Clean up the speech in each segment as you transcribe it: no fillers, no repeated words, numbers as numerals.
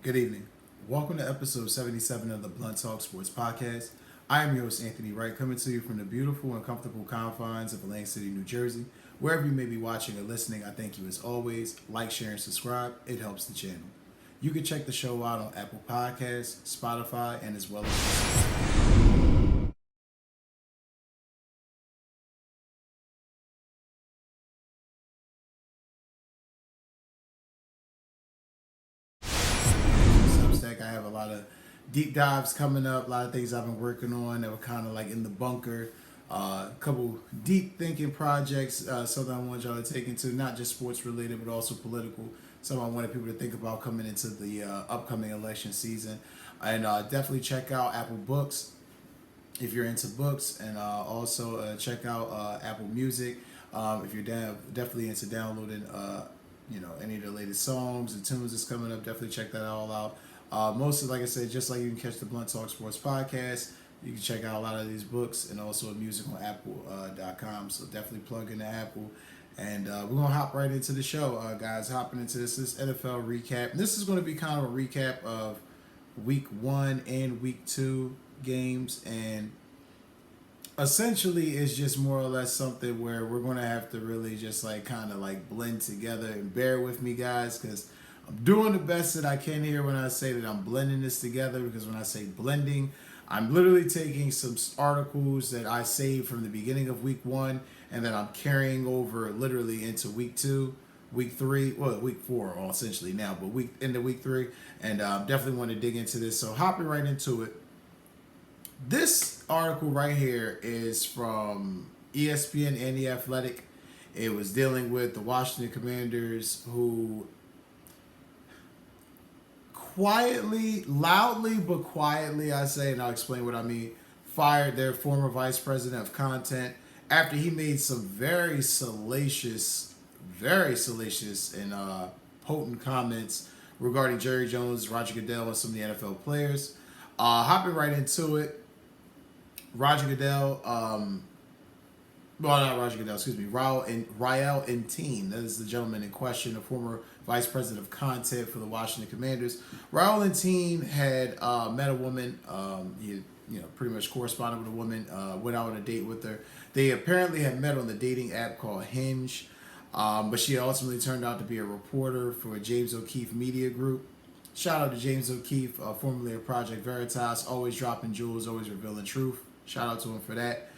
Good evening. Welcome to episode 77 of the Blunt Talk Sports Podcast. I am your host, Anthony Wright, coming to you from the beautiful and comfortable confines of Atlantic City, New Jersey. Wherever you may be watching or listening, I thank you as always. Like, share, and subscribe. It helps the channel. You can check the show out on Apple Podcasts, Spotify, and as well as Substack. I have a lot of deep dives coming up, a lot of things I've been working on that were kind of like in the bunker. A couple deep thinking projects, something I want y'all to take into, not just sports related, but also political. Something I wanted people to think about coming into the upcoming election season. And definitely check out Apple Books if you're into books, and also check out Apple Music if you're definitely into downloading any of the latest songs and tunes that's coming up. Definitely check that all out. Mostly, like I said, just like you can catch the Blunt Talk Sports Podcast, you can check out a lot of these books and also music on Apple.com. So definitely plug into Apple. And we're going to hop right into the show, guys. Hopping into this NFL recap. And this is going to be kind of a recap of week 1 and week 2 games. And essentially, it's just more or less something where we're going to have to really just like kind of like blend together. And bear with me, guys, because I'm doing the best that I can here when I say that I'm blending this together, because when I say blending, I'm literally taking some articles that I saved from the beginning of week 1 and then I'm carrying over literally into week 2, week 3, well, week 4 essentially now, but into week 3, and definitely want to dig into this. So hopping right into it. This article right here is from ESPN and The Athletic. It was dealing with the Washington Commanders, who quietly, loudly but quietly, I say, and I'll explain what I mean, fired their former vice president of content after he made some very salacious and potent comments regarding Jerry Jones, Roger Goodell, and some of the NFL players. Hopping right into it, Roger Goodell, not Roger Goodell, excuse me, Raul Enteen, that is the gentleman in question, a former vice president of content for the Washington Commanders. Raul Enteen had met a woman. He pretty much corresponded with a woman, went out on a date with her. They apparently had met on the dating app called Hinge, but she ultimately turned out to be a reporter for James O'Keefe Media Group. Shout out to James O'Keefe, formerly of Project Veritas, always dropping jewels, always revealing truth. Shout out to him for that.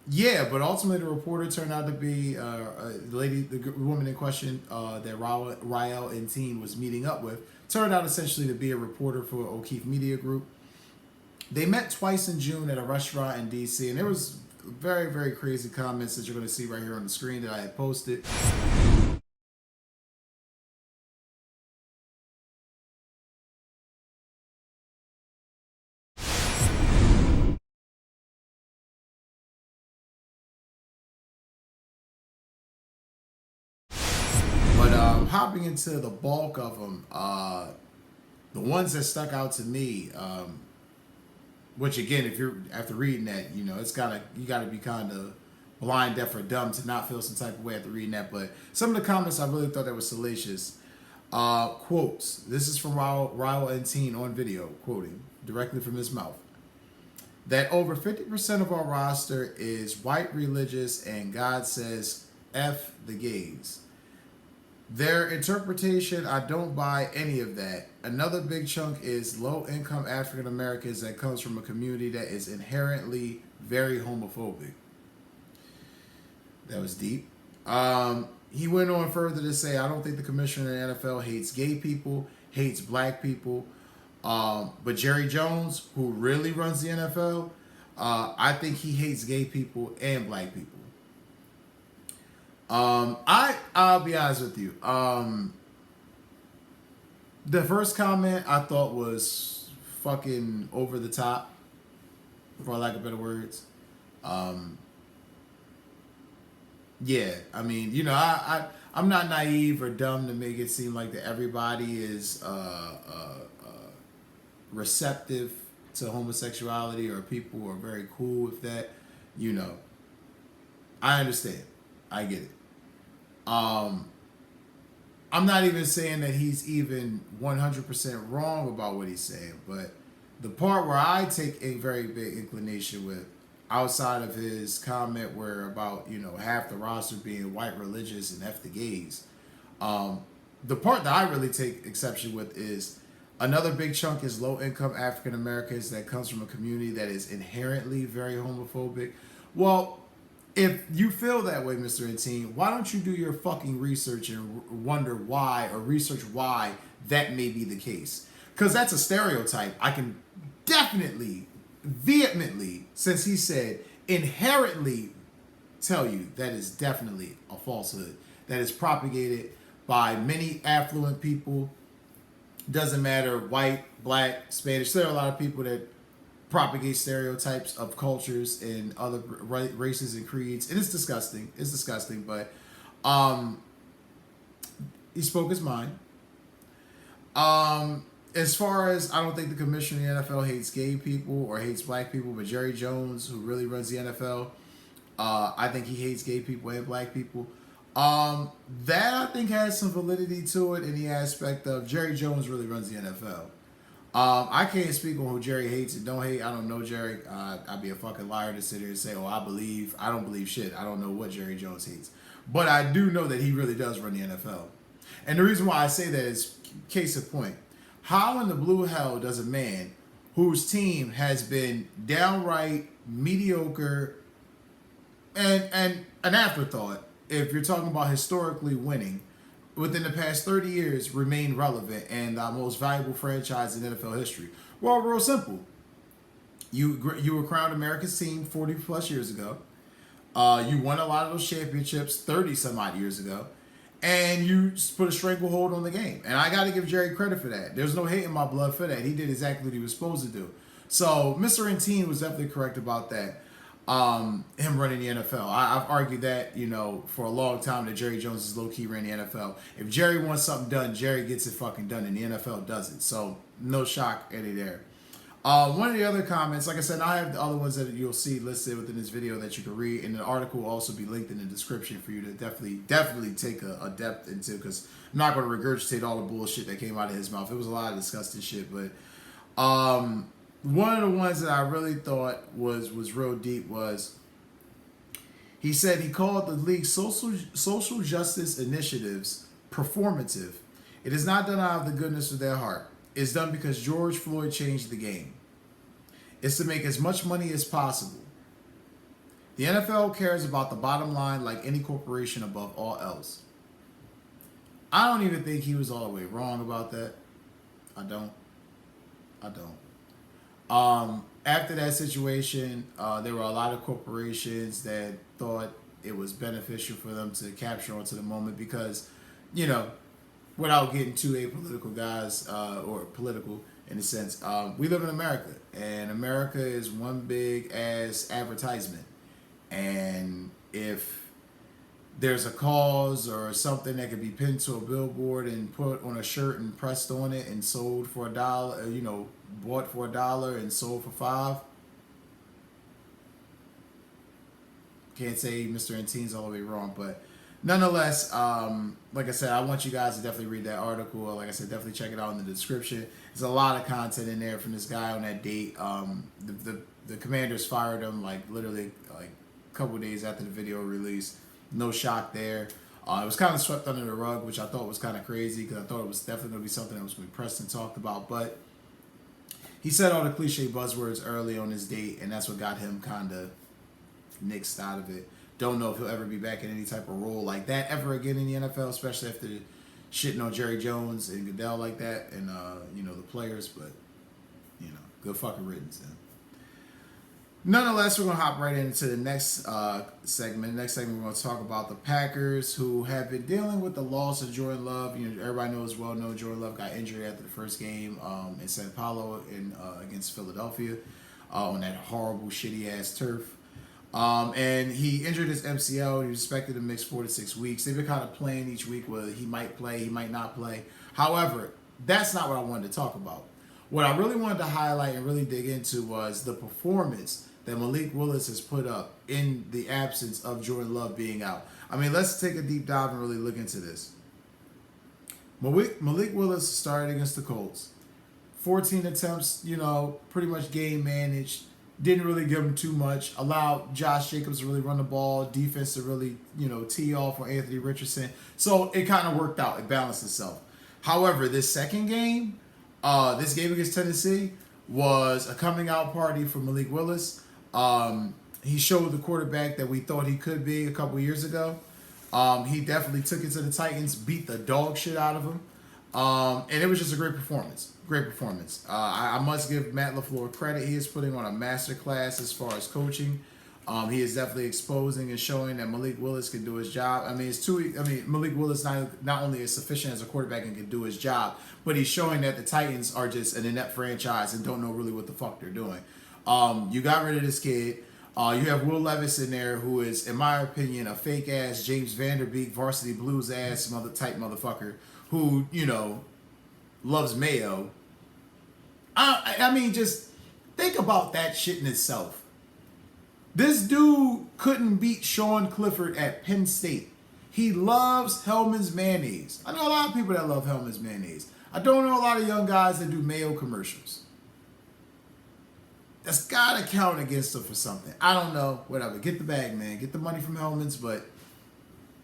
Yeah, but ultimately the reporter turned out to be the woman in question that Raul Enteen was meeting up with. Turned out essentially to be a reporter for O'Keefe Media Group. They met twice in June at a restaurant in D.C., and there was very, very crazy comments that you're going to see right here on the screen that I had posted. But hopping into the bulk of them, the ones that stuck out to me, which again, if you're after reading that, you gotta be kind of blind, deaf, or dumb to not feel some type of way after reading that. But some of the comments I really thought that was salacious. Quotes. This is from Raul Enteen on video, quoting directly from his mouth. That over 50% of our roster is white, religious, and God says F the gays. Their interpretation, I don't buy any of that. Another big chunk is low-income African Americans that comes from a community that is inherently very homophobic. That was deep. He went on further to say, I don't think the commissioner in the NFL hates gay people, hates black people. But Jerry Jones, who really runs the NFL, I think he hates gay people and black people. I'll be honest with you. The first comment I thought was fucking over the top, for lack of better words. Yeah, I mean, I'm not naive or dumb to make it seem like that everybody is receptive to homosexuality, or people who are very cool with that. I understand. I get it. I'm not even saying that he's even 100% wrong about what he's saying, but the part where I take a very big inclination with, outside of his comment where about, half the roster being white religious and F the gays, the part that I really take exception with is another big chunk is low income African Americans that comes from a community that is inherently very homophobic. Well, if you feel that way, Mr. Antine, why don't you do your fucking research and wonder why, or research why that may be the case? Because that's a stereotype. I can definitely, vehemently, since he said inherently, tell you that is definitely a falsehood that is propagated by many affluent people. Doesn't matter, white, black, Spanish. There are a lot of people that propagate stereotypes of cultures and other races and creeds, and it's disgusting. It's disgusting, but he spoke his mind. As far as, I don't think the commissioner of the NFL hates gay people or hates black people, but Jerry Jones, who really runs the NFL, I think he hates gay people and black people. That I think has some validity to it in the aspect of Jerry Jones really runs the NFL. I can't speak on who Jerry hates and don't hate. I don't know Jerry. I'd be a fucking liar to sit here and say, oh, I don't believe shit. I don't know what Jerry Jones hates. But I do know that he really does run the NFL. And the reason why I say that is, case in point, how in the blue hell does a man whose team has been downright mediocre and an afterthought, if you're talking about historically winning, within the past 30 years remain relevant and the most valuable franchise in NFL history? Well, real simple. You were crowned America's team 40 plus years ago. You won a lot of those championships 30 some odd years ago. And you put a stranglehold on the game. And I got to give Jerry credit for that. There's no hate in my blood for that. He did exactly what he was supposed to do. So Mr. Antine was definitely correct about that. Him running the NFL. I've argued that, for a long time, that Jerry Jones is low-key running the NFL. If Jerry wants something done, Jerry gets it fucking done, and the NFL doesn't. So no shock any there. One of the other comments, like I said, I have the other ones that you'll see listed within this video that you can read, and the article will also be linked in the description for you to definitely take a depth into, because I'm not going to regurgitate all the bullshit that came out of his mouth. It was a lot of disgusting shit, but one of the ones that I really thought was real deep was, he said he called the league's social justice initiatives performative. It is not done out of the goodness of their heart. It's done because George Floyd changed the game. It's to make as much money as possible. The NFL cares about the bottom line like any corporation above all else. I don't even think he was all the way wrong about that. I don't. After that situation, there were a lot of corporations that thought it was beneficial for them to capture onto the moment because, without getting too apolitical, guys, or political in a sense, we live in America, and America is one big ass advertisement. And if there's a cause or something that could be pinned to a billboard and put on a shirt and pressed on it and sold for $1, bought for $1 and sold for $5, can't say Mr. Antine's all the way wrong, but nonetheless, like I said, I want you guys to definitely read that article. Like I said, definitely check it out in the description. There's a lot of content in there from this guy on that date. The Commanders fired him literally a couple days after the video release. No shock there. It was kind of swept under the rug, which I thought was kind of crazy because I thought it was definitely going to be something that was going to be pressed and talked about. But he said all the cliche buzzwords early on his date, and that's what got him kind of nixed out of it. Don't know if he'll ever be back in any type of role like that ever again in the NFL, especially after shitting on Jerry Jones and Goodell like that and, the players. But, good fucking riddance then. Nonetheless, we're going to hop right into the next segment. Next segment, we're going to talk about the Packers, who have been dealing with the loss of Jordan Love. Everybody knows, Jordan Love got injured after the first game in Sao Paulo against Philadelphia on that horrible, shitty-ass turf. And he injured his MCL. He was expected to miss 4 to 6 weeks. They've been kind of playing each week whether he might play, he might not play. However, that's not what I wanted to talk about. What I really wanted to highlight and really dig into was the performance that Malik Willis has put up in the absence of Jordan Love being out. I mean, let's take a deep dive and really look into this. Malik Willis started against the Colts. 14 attempts, pretty much game managed. Didn't really give him too much. Allowed Josh Jacobs to really run the ball. Defense to really, tee off on Anthony Richardson. So it kind of worked out. It balanced itself. However, this second game, this game against Tennessee, was a coming out party for Malik Willis. He showed the quarterback that we thought he could be a couple years ago. He definitely took it to the Titans, beat the dog shit out of him. And it was just a great performance. Great performance. I must give Matt LaFleur credit. He is putting on a masterclass as far as coaching. He is definitely exposing and showing that Malik Willis can do his job. Malik Willis not only is sufficient as a quarterback and can do his job, but he's showing that the Titans are just an inept franchise and don't know really what the fuck they're doing. You got rid of this kid. You have Will Levis in there, who is, in my opinion, a fake ass James Vanderbeek, varsity blues ass type motherfucker who, loves mayo. Just think about that shit in itself. This dude couldn't beat Sean Clifford at Penn State. He loves Hellman's mayonnaise. I know a lot of people that love Hellman's mayonnaise. I don't know a lot of young guys that do mayo commercials. That's gotta count against him for something. I don't know. Whatever. Get the bag, man. Get the money from Hellman's, but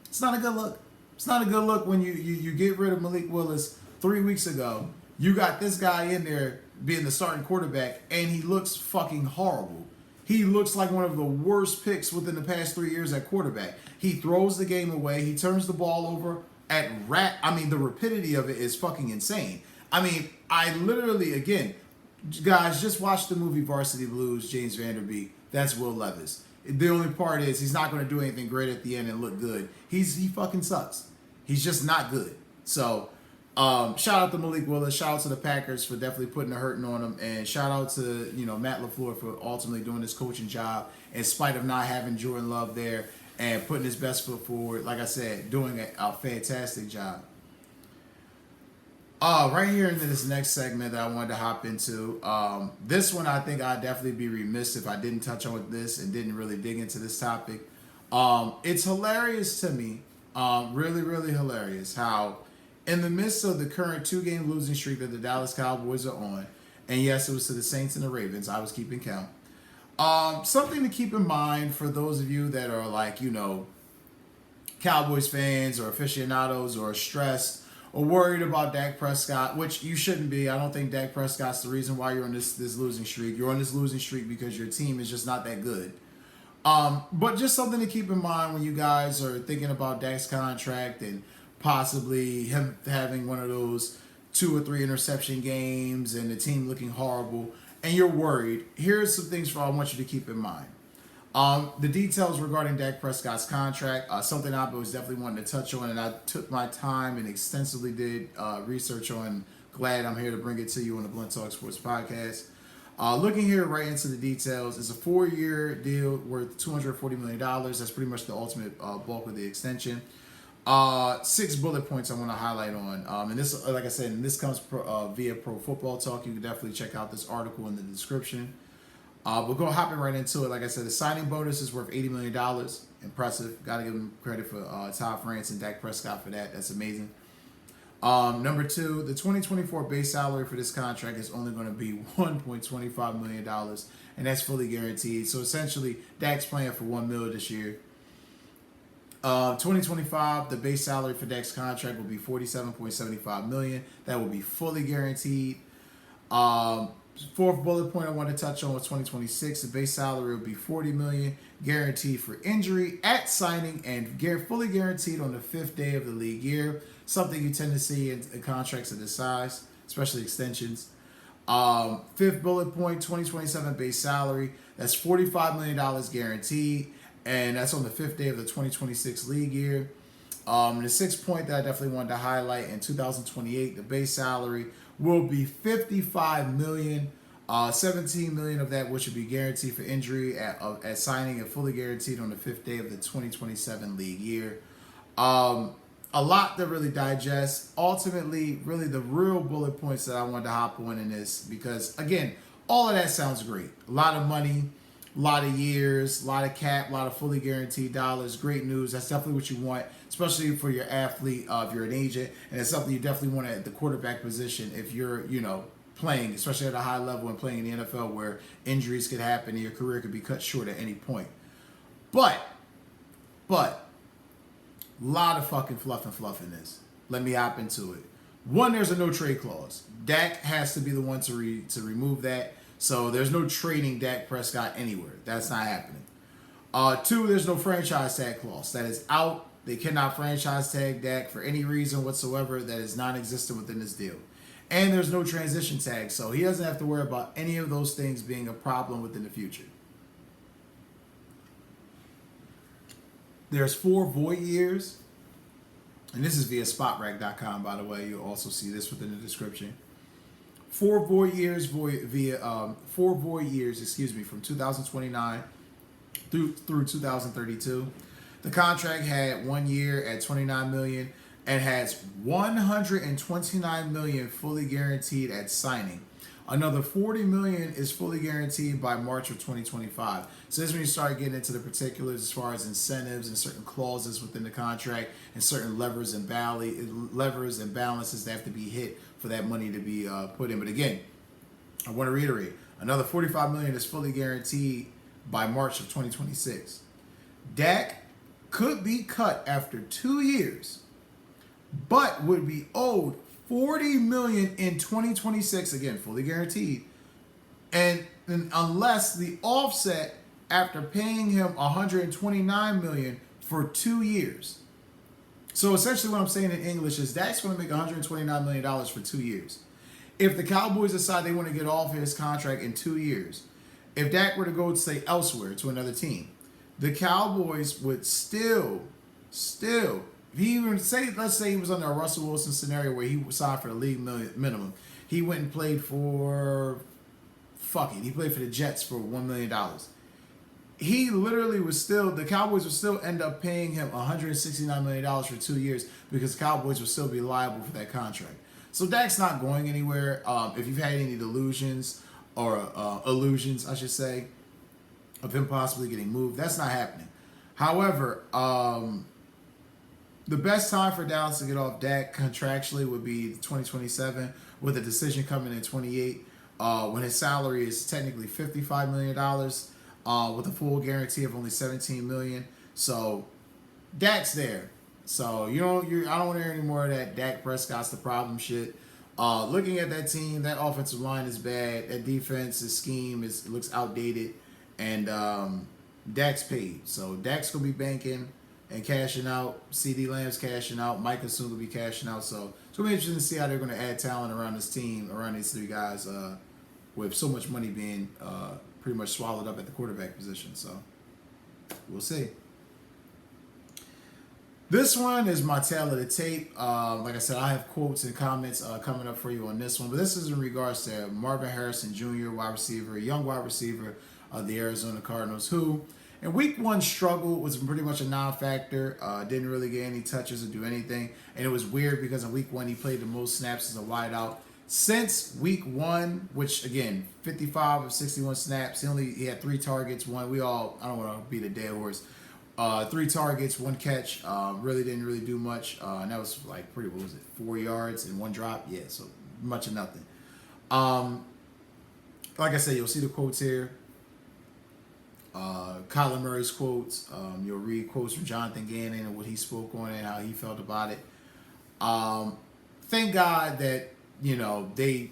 it's not a good look. It's not a good look when you get rid of Malik Willis 3 weeks ago. You got this guy in there being the starting quarterback, and he looks fucking horrible. He looks like one of the worst picks within the past 3 years at quarterback. He throws the game away. He turns the ball over the rapidity of it is fucking insane. I literally, again, guys, just watch the movie Varsity Blues, James Vanderbeek. That's Will Levis. The only part is he's not going to do anything great at the end and look good. He fucking sucks. He's just not good. So, shout out to Malik Willis. Shout out to the Packers for definitely putting a hurting on him. And shout out to, Matt LaFleur for ultimately doing this coaching job in spite of not having Jordan Love there and putting his best foot forward. Like I said, doing a fantastic job. Right here into this next segment that I wanted to hop into. This one, I think I'd definitely be remiss if I didn't touch on this and didn't really dig into this topic. It's hilarious to me, really, really hilarious, how in the midst of the current 2-game losing streak that the Dallas Cowboys are on, and yes, it was to the Saints and the Ravens, I was keeping count. Something to keep in mind for those of you that are like, Cowboys fans or aficionados or stressed or worried about Dak Prescott, which you shouldn't be. I don't think Dak Prescott's the reason why you're on this losing streak. You're on this losing streak because your team is just not that good. But just something to keep in mind when you guys are thinking about Dak's contract and possibly him having one of those 2 or 3 interception games and the team looking horrible, and you're worried. Here's some things I want you to keep in mind. The details regarding Dak Prescott's contract, something I was definitely wanting to touch on, and I took my time and extensively did research on. Glad I'm here to bring it to you on the Blunt Talk Sports Podcast. Looking here right into the details, it's a 4-year deal worth $240 million. That's pretty much the ultimate bulk of the extension. 6 bullet points I want to highlight on. And this, like I said, this comes via Pro Football Talk. You can definitely check out this article in the description. We'll go hopping right into it. Like I said, the signing bonus is worth $80 million. Impressive. Got to give them credit for Todd France and Dak Prescott for that. That's amazing. Number 2, the 2024 base salary for this contract is only going to be $1.25 million, and that's fully guaranteed. So essentially, Dak's playing for $1 million this year. 2025, the base salary for Dak's contract will be $47.75 million. That will be fully guaranteed. 4th bullet point I want to touch on was 2026. The base salary will be $40 million, guaranteed for injury at signing and fully guaranteed on the 5th day of the league year. Something you tend to see in contracts of this size, especially extensions. 5th bullet point, 2027 base salary. That's $45 million guaranteed, and that's on the 5th day of the 2026 league year. The 6th point that I definitely wanted to highlight, in 2028, the base salary will be $55 million. 17 million of that which would be guaranteed for injury at signing and fully guaranteed on the 5th day of the 2027 league year. A lot to really digest. Ultimately, really the real bullet points that I wanted to hop on in this, because again, all of that sounds great. A lot of money. A lot of years, a lot of cap, a lot of fully guaranteed dollars. Great news. That's definitely what you want, especially for your athlete, if you're an agent. And it's something you definitely want at the quarterback position if you're, playing, especially at a high level and playing in the NFL where injuries could happen and your career could be cut short at any point. But, a lot of fucking fluff in this. Let me hop into it. One, there's a no trade clause. Dak has to be the one to remove that. So there's no trading Dak Prescott anywhere. That's not happening. Two, there's no franchise tag clause. That is out. They cannot franchise tag Dak for any reason whatsoever. That is non-existent within this deal. And there's no transition tag. So he doesn't have to worry about any of those things being a problem within the future. There's 4 void years. And this is via spotrac.com, by the way. You'll also see this within the description. 4 void years from 2029 through 2032. The contract had 1 year at $29 million and has $129 million fully guaranteed at signing. Another $40 million is fully guaranteed by March of 2025. So this is when you start getting into the particulars as far as incentives and certain clauses within the contract and certain levers and balances that have to be hit for that money to be put in. But again, I want to reiterate, another $45 million is fully guaranteed by March of 2026. Dak could be cut after 2 years, but would be owed $40 million in 2026, again, fully guaranteed. And unless the offset after paying him $129 million for 2 years. So essentially what I'm saying in English is Dak's going to make $129 million for 2 years. If the Cowboys decide they want to get off his contract in 2 years, if Dak were to go, say, elsewhere to another team, the Cowboys would still, if he even let's say he was under a Russell Wilson scenario where he signed for the league minimum. He went and played for, he played for the Jets for $1 million. He literally the Cowboys would still end up paying him $169 million for 2 years because the Cowboys would still be liable for that contract. So Dak's not going anywhere. If you've had any delusions or illusions, I should say, of him possibly getting moved, that's not happening. However, the best time for Dallas to get off Dak contractually would be 2027, with a decision coming in 28, when his salary is technically $55 million, with a full guarantee of only $17 million. So Dak's there. So I don't want to hear any more of that Dak Prescott's the problem shit. Looking at that team, that offensive line is bad. That defensive scheme looks outdated, and Dak's paid. So Dak's gonna be banking and cashing out. CD Lamb's cashing out. Micah soon will be cashing out. So it's going to be interesting to see how they're going to add talent around this team, around these 3 guys, with so much money being pretty much swallowed up at the quarterback position. So we'll see. This one is my tale of the tape. Like I said, I have quotes and comments coming up for you on this one. But this is in regards to Marvin Harrison Jr., wide receiver, young wide receiver of the Arizona Cardinals, who in week 1 struggled, was pretty much a non-factor, didn't really get any touches or do anything. And it was weird because in week 1 he played the most snaps as a wideout. Since week 1, which again, 55 of 61 snaps, he had 3 targets, I don't want to beat a dead horse. 3 targets, 1 catch, really didn't do much. And that was 4 yards and 1 drop? Yeah, so much of nothing. Like I said, you'll see the quotes here. Kyler Murray's quotes. You'll read quotes from Jonathan Gannon and what he spoke on and how he felt about it. Thank God that, they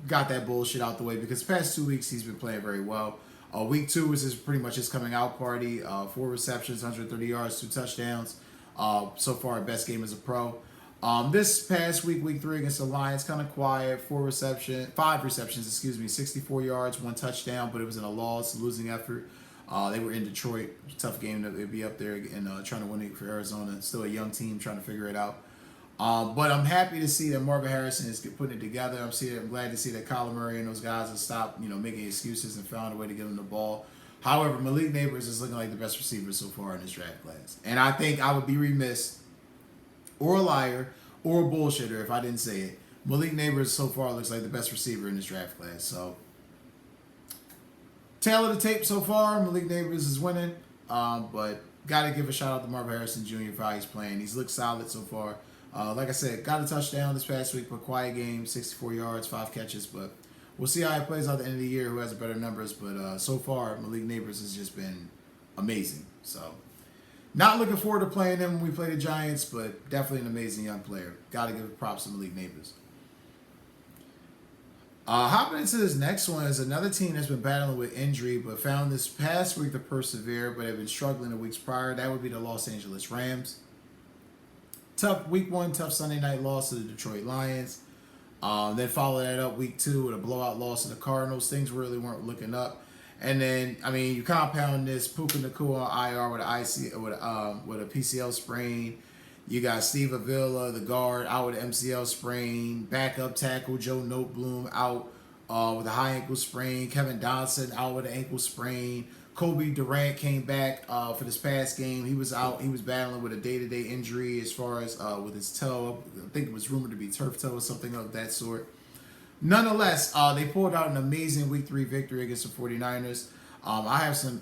got that bullshit out the way, because the past 2 weeks he's been playing very well. Week 2 is pretty much his coming out party. 4 receptions, 130 yards, 2 touchdowns. So far, best game as a pro. This past week, week 3 against the Lions, kind of quiet. 5 receptions, 64 yards, 1 touchdown, but it was in a losing effort. They were in Detroit. Tough game to be up there and trying to win it for Arizona. Still a young team trying to figure it out. But I'm happy to see that Marvin Harrison is putting it together. I'm glad to see that Kyler Murray and those guys have stopped, making excuses and found a way to get him the ball. However, Malik Neighbors is looking like the best receiver so far in this draft class. And I think I would be remiss, or a liar, or a bullshitter if I didn't say it. Malik Neighbors so far looks like the best receiver in this draft class. So Tail of the tape so far, Malik Neighbors is winning. But got to give a shout out to Marvin Harrison Jr. for how he's playing. He's looked solid so far. Like I said, got a touchdown this past week, but quiet game, 64 yards, 5 catches. But we'll see how he plays out the end of the year, who has better numbers. But so far, Malik Neighbors has just been amazing. So not looking forward to playing him when we play the Giants, but definitely an amazing young player. Got to give props to Malik Neighbors. Hopping into this next one is another team that's been battling with injury, but found this past week to persevere, but have been struggling the weeks prior. That would be the Los Angeles Rams. Tough week 1, tough Sunday night loss to the Detroit Lions. Then follow that up week 2 with a blowout loss to the Cardinals. Things really weren't looking up. And then, I mean, you compound this, Puka Nacua on IR with a PCL sprain. You got Steve Avila, the guard, out with an MCL sprain. Backup tackle Joe Noteboom out with a high ankle sprain. Kevin Dodson out with an ankle sprain. Kobe Durant came back for this past game. He was out. He was battling with a day-to-day injury as far as with his toe. I think it was rumored to be turf toe or something of that sort. Nonetheless, they pulled out an amazing Week 3 victory against the 49ers. I have some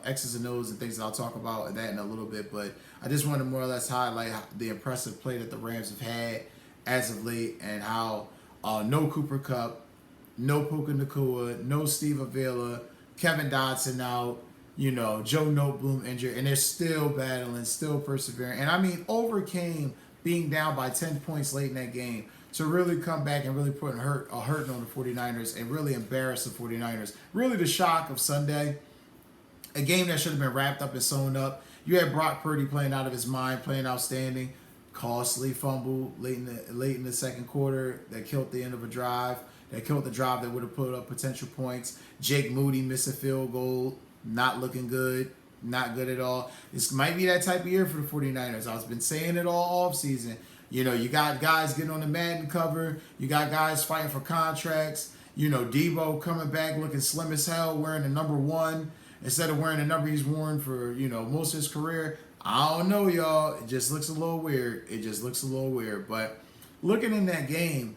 X's and O's and things that I'll talk about that in a little bit, but I just want to more or less highlight the impressive play that the Rams have had as of late and how no Cooper Kupp, no Puka Nacua, no Steve Avila, Kevin Dodson out, Joe Noteboom injured, and they're still battling, still persevering. And I mean, overcame being down by 10 points late in that game to really come back and really put a hurting on the 49ers and really embarrass the 49ers. Really the shock of Sunday. A game that should have been wrapped up and sewn up. You had Brock Purdy playing out of his mind, playing outstanding. Costly fumble late in the second quarter that killed the end of a drive. That killed the drive that would have put up potential points. Jake Moody missed a field goal. Not looking good. Not good at all. This might be that type of year for the 49ers. I've been saying it all offseason. You got guys getting on the Madden cover. You got guys fighting for contracts. Debo coming back looking slim as hell, wearing the number 1 instead of wearing the number he's worn for, most of his career. I don't know, y'all. It just looks a little weird. But looking in that game,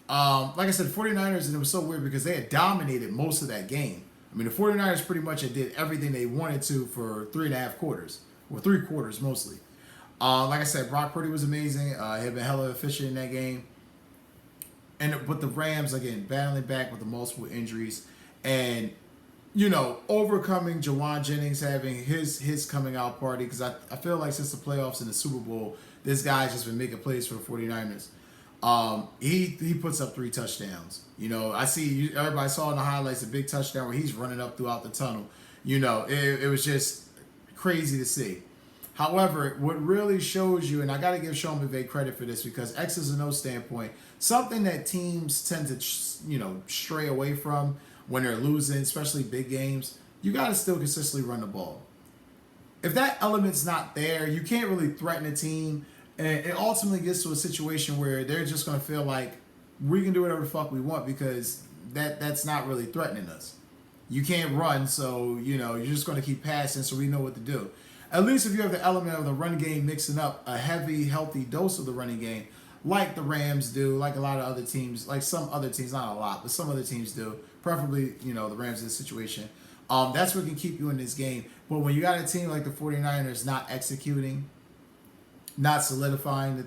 like I said, 49ers, and it was so weird because they had dominated most of that game. I mean, the 49ers pretty much did everything they wanted to for 3.5 quarters, or 3 quarters mostly. Like I said, Brock Purdy was amazing. He had been hella efficient in that game. But the Rams, again, battling back with the multiple injuries. And, overcoming Jawan Jennings having his coming out party. Because I feel like since the playoffs and the Super Bowl, this guy's just been making plays for the 49ers. He puts up 3 touchdowns. I see everybody saw in the highlights a big touchdown where he's running up throughout the tunnel. It was just crazy to see. However, what really shows you, and I got to give Sean McVay credit for this because X's and O's standpoint, something that teams tend to, stray away from when they're losing, especially big games, you got to still consistently run the ball. If that element's not there, you can't really threaten a team, and it ultimately gets to a situation where they're just going to feel like we can do whatever the fuck we want because that's not really threatening us. You can't run, so, you're just going to keep passing so we know what to do. At least if you have the element of the run game mixing up a heavy, healthy dose of the running game, like the Rams do, like a lot of other teams, like some other teams, not a lot, but some other teams do, preferably, the Rams in this situation, that's what can keep you in this game. But when you got a team like the 49ers not executing, not solidifying,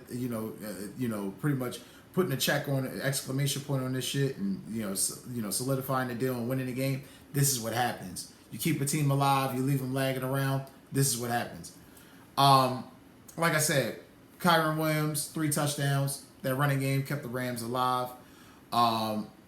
pretty much putting a check on, an exclamation point on this shit and, solidifying the deal and winning the game, this is what happens. You keep a team alive, you leave them lagging around, this is what happens. Like I said, Kyron Williams, 3 touchdowns. That running game kept the Rams alive.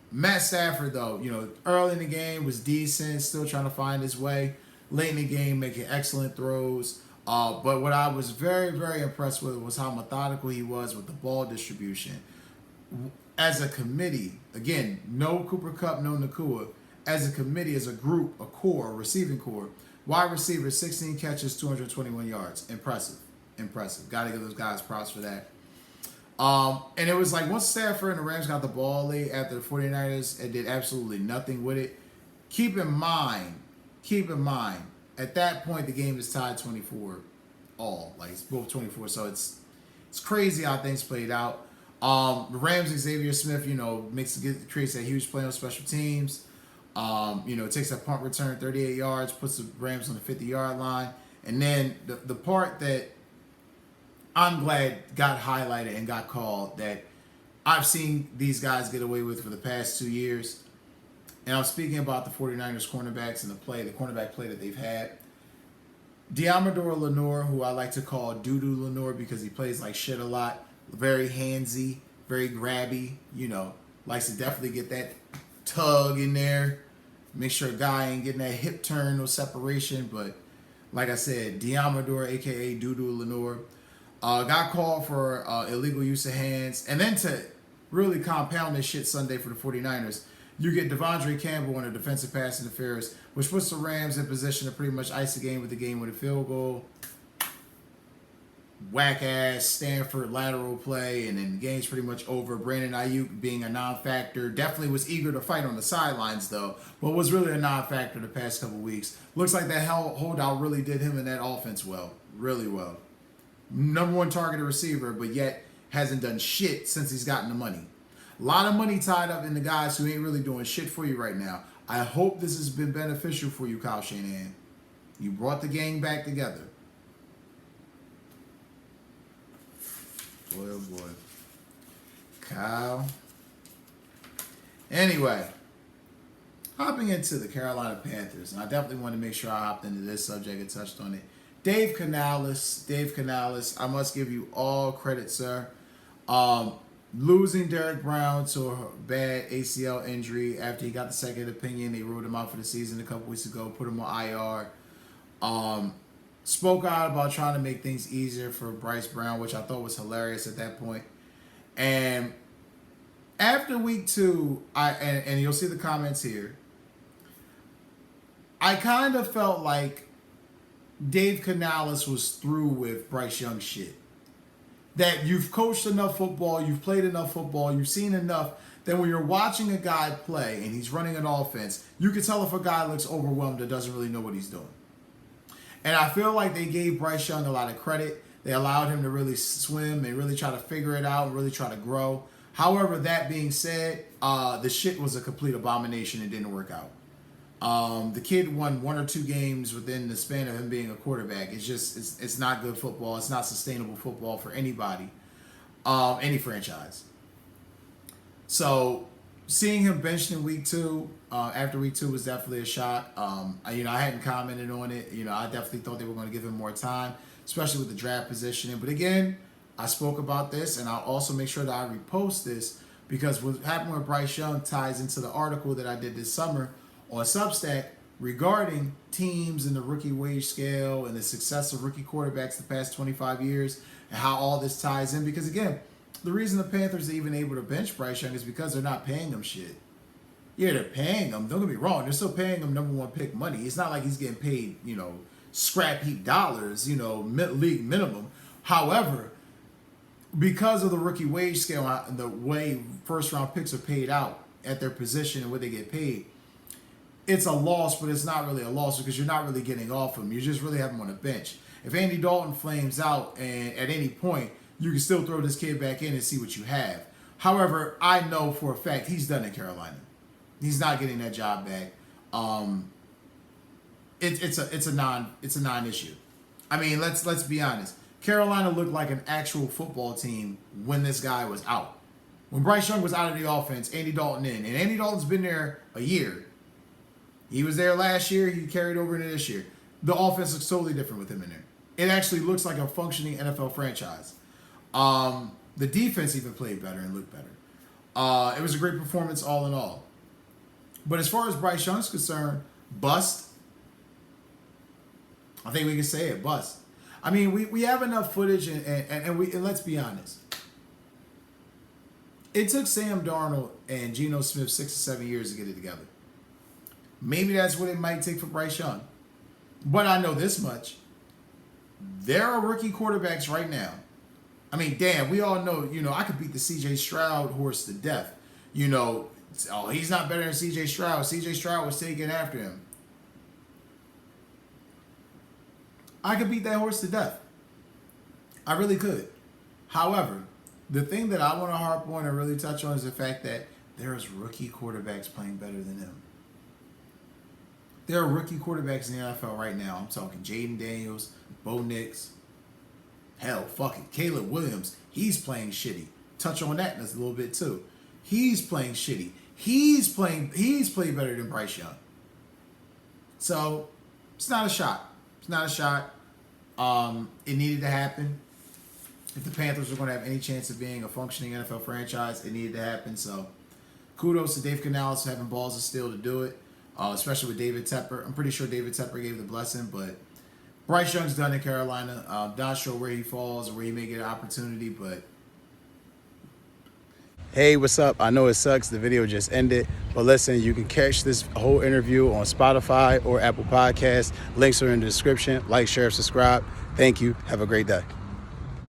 Matt Stafford, though, early in the game was decent, still trying to find his way. Late in the game, making excellent throws. But what I was very, very impressed with was how methodical he was with the ball distribution. As a committee, again, no Cooper Kupp, no Nacua. As a committee, as a group, a core, a receiving core, wide receiver, 16 catches, 221 yards. Impressive. Got to give those guys props for that. And it was like once Stafford and the Rams got the ball late after the 49ers and did absolutely nothing with it, keep in mind, at that point the game is tied 24 all. Like it's both 24, so it's crazy how things played out. The Rams, Xavier Smith, creates that huge play on special teams. Takes a punt return 38 yards, puts the Rams on the 50-yard line. And then the part that I'm glad got highlighted and got called that I've seen these guys get away with for the past 2 years. And I'm speaking about the 49ers cornerbacks and the cornerback play that they've had. Diamador Lenore, who I like to call Doo-Doo Lenore because he plays like shit a lot, very handsy, very grabby, likes to definitely get that tug in there, make sure a guy ain't getting that hip turn or separation. But like I said, Diamador, aka Doo-Doo Lenore, got called for illegal use of hands. And then to really compound this shit Sunday for the 49ers, you get Devondre Campbell on a defensive pass interference, which puts the Rams in position to pretty much ice the game with a field goal. Whack-ass Stanford lateral play, and then the game's pretty much over. Brandon Ayuk being a non-factor. Definitely was eager to fight on the sidelines, though, but was really a non-factor the past couple weeks. Looks like that holdout really did him in that offense well. Really well. Number one targeted receiver, but yet hasn't done shit since he's gotten the money. A lot of money tied up in the guys who ain't really doing shit for you right now. I hope this has been beneficial for you, Kyle Shanahan. You brought the gang back together. Boy, oh boy. Kyle. Anyway, hopping into the Carolina Panthers, and I definitely want to make sure I hopped into this subject and touched on it. Dave Canales, I must give you all credit, sir. Losing Derek Brown to a bad ACL injury after he got the second opinion. They ruled him out for the season a couple weeks ago, put him on IR. Spoke out about trying to make things easier for Bryce Brown, which I thought was hilarious at that point. And after week 2, and you'll see the comments here, I kind of felt like Dave Canales was through with Bryce Young shit. That you've coached enough football, you've played enough football, you've seen enough that when you're watching a guy play and he's running an offense, you can tell if a guy looks overwhelmed or doesn't really know what he's doing. And I feel like they gave Bryce Young a lot of credit. They allowed him to really swim and really try to figure it out and really try to grow. However, that being said, the shit was a complete abomination. It didn't work out. The kid won 1 or 2 games within the span of him being a quarterback. It's not good football. It's not sustainable football for anybody, any franchise. So seeing him benched in week 2, after week 2 was definitely a shock. I hadn't commented on it. I definitely thought they were going to give him more time, especially with the draft positioning. But again, I spoke about this, and I'll also make sure that I repost this because what happened with Bryce Young ties into the article that I did this summer on Substack regarding teams and the rookie wage scale and the success of rookie quarterbacks the past 25 years and how all this ties in. Because again, the reason the Panthers are even able to bench Bryce Young is because they're not paying him shit. Yeah, they're paying him. Don't get me wrong. They're still paying him number 1 pick money. It's not like he's getting paid, scrap heap dollars, league minimum. However, because of the rookie wage scale and the way first round picks are paid out at their position and what they get paid, it's a loss, but it's not really a loss because you're not really getting off him. You just really have him on the bench. If Andy Dalton flames out and at any point, you can still throw this kid back in and see what you have. However, I know for a fact he's done in Carolina. He's not getting that job back. It's a non-issue. I mean, let's be honest. Carolina looked like an actual football team when this guy was out. When Bryce Young was out of the offense, Andy Dalton in. And Andy Dalton's been there a year. He was there last year. He carried over into this year. The offense looks totally different with him in there. It actually looks like a functioning NFL franchise. The defense even played better and looked better. It was a great performance all in all. But as far as Bryce Young's concerned, bust. I think we can say it, bust. I mean, we have enough footage, and let's be honest. It took Sam Darnold and Geno Smith 6 or 7 years to get it together. Maybe that's what it might take for Bryce Young. But I know this much. There are rookie quarterbacks right now. I mean, damn, we all know, I could beat the C.J. Stroud horse to death. He's not better than C.J. Stroud. C.J. Stroud was taken after him. I could beat that horse to death. I really could. However, the thing that I want to harp on and really touch on is the fact that there's rookie quarterbacks playing better than him. There are rookie quarterbacks in the NFL right now. I'm talking Jaden Daniels, Bo Nix. Hell, fuck it. Caleb Williams. He's playing shitty. Touch on that in a little bit too. He's playing shitty. He's played better than Bryce Young. So it's not a shot. It's not a shot. It needed to happen. If the Panthers were going to have any chance of being a functioning NFL franchise, it needed to happen. So kudos to Dave Canales for having balls of steel to do it, especially with David Tepper. I'm pretty sure David Tepper gave the blessing, but Bryce Young's done in Carolina. Not sure where he falls or where he may get an opportunity, but hey, what's up? I know it sucks. The video just ended. But listen, you can catch this whole interview on Spotify or Apple Podcasts. Links are in the description. Like, share, subscribe. Thank you. Have a great day.